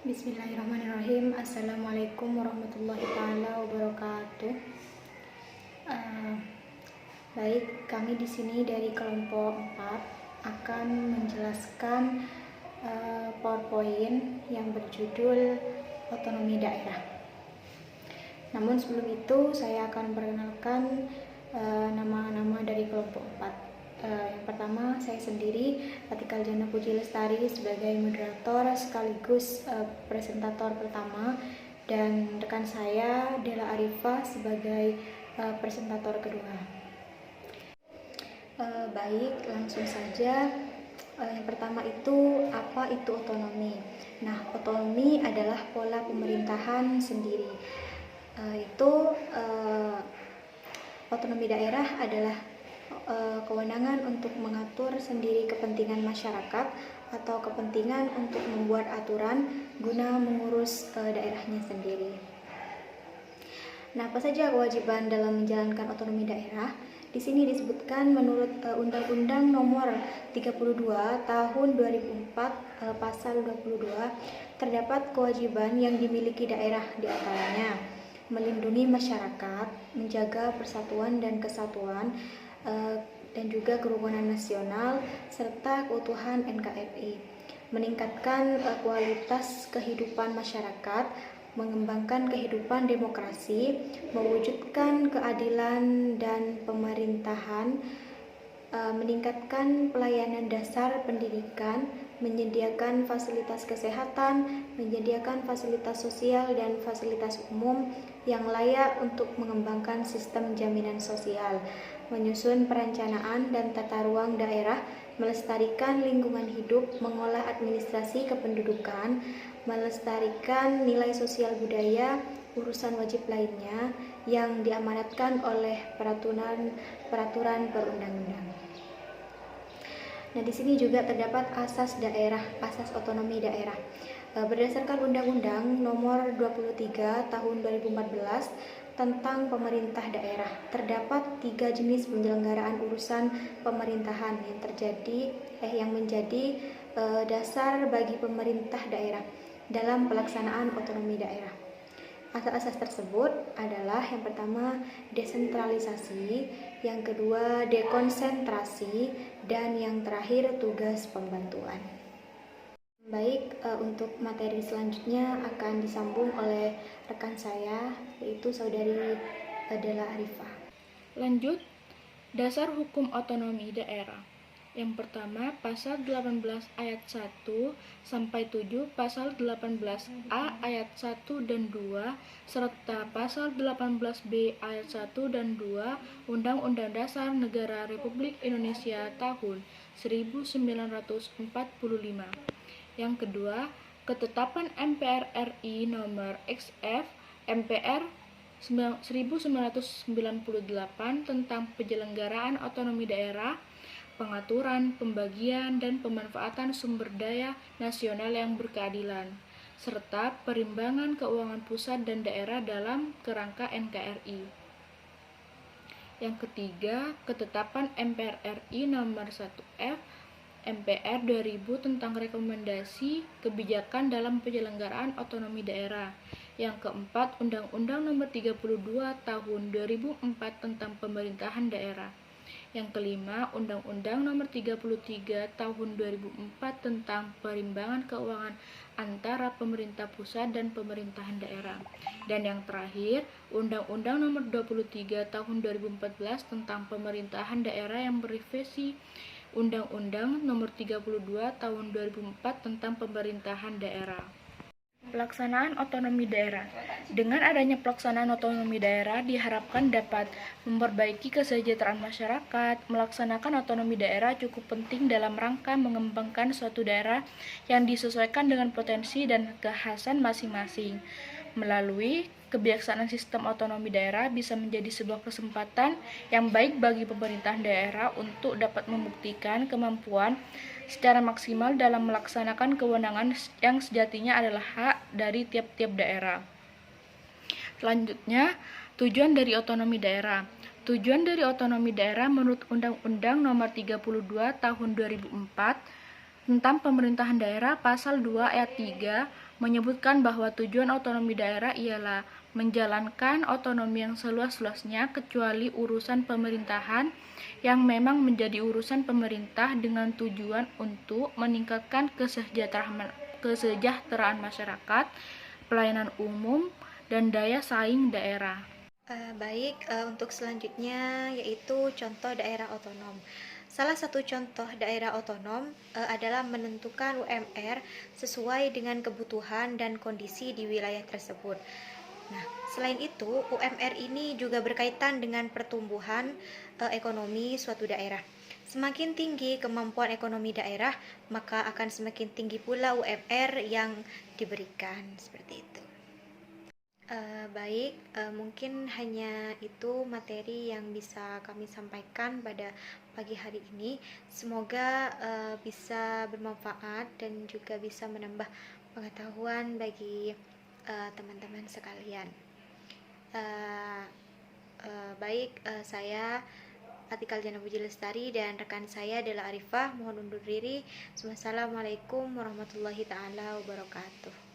Bismillahirrahmanirrahim. Assalamualaikum warahmatullahi taala wabarakatuh. Baik, kami di sini dari kelompok 4 akan menjelaskan PowerPoint yang berjudul Otonomi Daerah. Namun sebelum itu saya akan perkenalkan nama-nama dari kelompok 4. Yang pertama, saya sendiri, Atika Aljana Puji Lestari, sebagai moderator sekaligus presentator pertama, dan rekan saya Dela Arifah sebagai presentator kedua. Baik, langsung saja. Yang pertama itu, apa itu otonomi? Nah, otonomi adalah pola pemerintahan sendiri. Otonomi daerah adalah kewenangan untuk mengatur sendiri kepentingan masyarakat atau kepentingan untuk membuat aturan guna mengurus daerahnya sendiri. Nah, apa saja kewajiban dalam menjalankan otonomi daerah? Di sini disebutkan menurut Undang-Undang Nomor 32 Tahun 2004 Pasal 22 terdapat kewajiban yang dimiliki daerah, di antaranya melindungi masyarakat, menjaga persatuan dan kesatuan dan juga kerukunan nasional serta keutuhan NKRI, meningkatkan kualitas kehidupan masyarakat, mengembangkan kehidupan demokrasi, mewujudkan keadilan dan pemerintahan, meningkatkan pelayanan dasar pendidikan, menyediakan fasilitas kesehatan, menyediakan fasilitas sosial dan fasilitas umum yang layak untuk mengembangkan sistem jaminan sosial, menyusun perencanaan dan tata ruang daerah, melestarikan lingkungan hidup, mengolah administrasi kependudukan, melestarikan nilai sosial budaya, urusan wajib lainnya yang diamanatkan oleh peraturan perundang-undang. Nah, di sini juga terdapat asas daerah, asas otonomi daerah. Berdasarkan Undang-Undang Nomor 23 Tahun 2014 tentang pemerintah daerah, terdapat 3 jenis penyelenggaraan urusan pemerintahan yang menjadi dasar bagi pemerintah daerah dalam pelaksanaan otonomi daerah. Asas-asas tersebut adalah yang pertama desentralisasi, yang kedua dekonsentrasi, dan yang terakhir tugas pembantuan. Baik, untuk materi selanjutnya akan disambung oleh rekan saya, yaitu saudari Dela Arifah. Lanjut, dasar hukum otonomi daerah. Yang pertama, pasal 18 ayat 1 sampai 7, pasal 18A ayat 1 dan 2, serta pasal 18B ayat 1 dan 2 Undang-Undang Dasar Negara Republik Indonesia tahun 1945. Yang kedua, ketetapan MPR RI nomor XF MPR 1998 tentang penyelenggaraan otonomi daerah, pengaturan, pembagian, dan pemanfaatan sumber daya nasional yang berkeadilan, serta perimbangan keuangan pusat dan daerah dalam kerangka NKRI. Yang ketiga, ketetapan MPR RI nomor 1F MPR 2000 tentang rekomendasi kebijakan dalam penyelenggaraan otonomi daerah. Yang keempat, Undang-Undang Nomor 32 Tahun 2004 tentang pemerintahan daerah. Yang kelima, Undang-Undang Nomor 33 Tahun 2004 tentang perimbangan keuangan antara pemerintah pusat dan pemerintahan daerah. Dan yang terakhir, Undang-Undang Nomor 23 Tahun 2014 tentang pemerintahan daerah yang merevisi Undang-Undang Nomor 32 Tahun 2004 tentang pemerintahan daerah. Pelaksanaan otonomi daerah. Dengan adanya pelaksanaan otonomi daerah diharapkan dapat memperbaiki kesejahteraan masyarakat. Melaksanakan otonomi daerah cukup penting dalam rangka mengembangkan suatu daerah yang disesuaikan dengan potensi dan kekhasan masing-masing. Melalui kebijaksanaan sistem otonomi daerah bisa menjadi sebuah kesempatan yang baik bagi pemerintahan daerah untuk dapat membuktikan kemampuan secara maksimal dalam melaksanakan kewenangan yang sejatinya adalah hak dari tiap-tiap daerah. Selanjutnya, tujuan dari otonomi daerah. Tujuan dari otonomi daerah menurut Undang-Undang Nomor 32 Tahun 2004 tentang pemerintahan daerah pasal 2 ayat 3 menyebutkan bahwa tujuan otonomi daerah ialah menjalankan otonomi yang seluas-luasnya kecuali urusan pemerintahan yang memang menjadi urusan pemerintah dengan tujuan untuk meningkatkan kesejahteraan masyarakat, pelayanan umum, dan daya saing daerah. Untuk selanjutnya yaitu contoh daerah otonom. Salah satu contoh daerah otonom adalah menentukan UMR sesuai dengan kebutuhan dan kondisi di wilayah tersebut. Nah, selain itu, UMR ini juga berkaitan dengan pertumbuhan ekonomi suatu daerah. Semakin tinggi kemampuan ekonomi daerah, maka akan semakin tinggi pula UMR yang diberikan, seperti itu. Mungkin hanya itu materi yang bisa kami sampaikan pada pagi hari ini. Semoga bisa bermanfaat dan juga bisa menambah pengetahuan bagi teman-teman sekalian. Saya Atika Aljana Puji Lestari dan rekan saya adalah Arifah. Mohon undur diri. Wassalamualaikum warahmatullahi taala wabarakatuh.